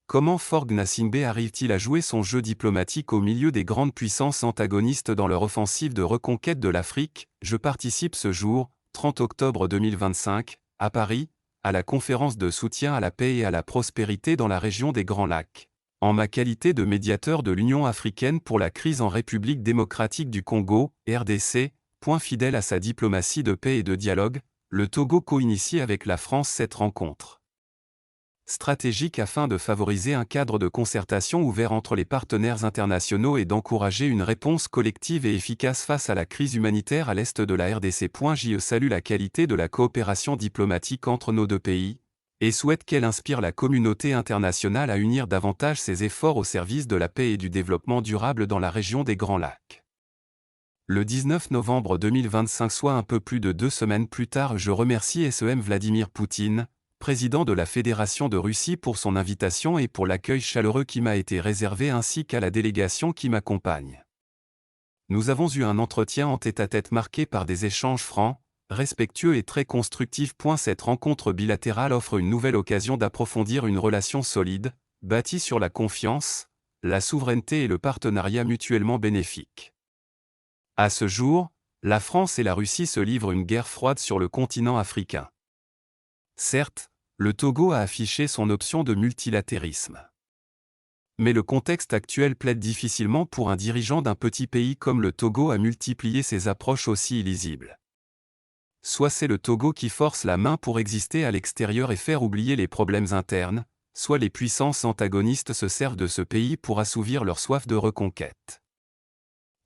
Comment Faure Gnassingbé arrive-t-il à jouer son jeu diplomatique au milieu des grandes puissances antagonistes dans leur offensive de reconquête de l'Afrique? Je participe ce jour, 30 octobre 2025, à Paris, à la conférence de soutien à la paix et à la prospérité dans la région des Grands Lacs. En ma qualité de médiateur de l'Union africaine pour la crise en République démocratique du Congo, RDC, point fidèle à sa diplomatie de paix et de dialogue, le Togo co-initie avec la France cette rencontre stratégique afin de favoriser un cadre de concertation ouvert entre les partenaires internationaux et d'encourager une réponse collective et efficace face à la crise humanitaire à l'est de la RDC. Je salue la qualité de la coopération diplomatique entre nos deux pays, et souhaite qu'elle inspire la communauté internationale à unir davantage ses efforts au service de la paix et du développement durable dans la région des Grands Lacs. Le 19 novembre 2025, soit un peu plus de 2 semaines plus tard, je remercie SEM Vladimir Poutine, président de la Fédération de Russie, pour son invitation et pour l'accueil chaleureux qui m'a été réservé ainsi qu'à la délégation qui m'accompagne. Nous avons eu un entretien en tête-à-tête marqué par des échanges francs, respectueux et très constructifs. Cette rencontre bilatérale offre une nouvelle occasion d'approfondir une relation solide, bâtie sur la confiance, la souveraineté et le partenariat mutuellement bénéfique. À ce jour, la France et la Russie se livrent une guerre froide sur le continent africain. Certes, le Togo a affiché son option de multilatérisme. Mais le contexte actuel plaide difficilement pour un dirigeant d'un petit pays comme le Togo à multiplier ses approches aussi illisibles. Soit c'est le Togo qui force la main pour exister à l'extérieur et faire oublier les problèmes internes, soit les puissances antagonistes se servent de ce pays pour assouvir leur soif de reconquête.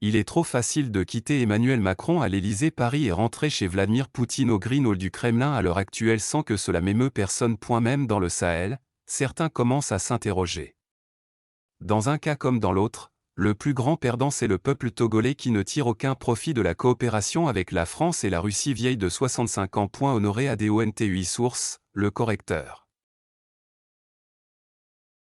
Il est trop facile de quitter Emmanuel Macron à l'Élysée Paris et rentrer chez Vladimir Poutine au Green Hall du Kremlin à l'heure actuelle sans que cela m'émeut personne. Même dans le Sahel, certains commencent à s'interroger. Dans un cas comme dans l'autre, le plus grand perdant c'est le peuple togolais qui ne tire aucun profit de la coopération avec la France et la Russie vieille de 65 ans. Honoré ADONT 8 sources, le correcteur.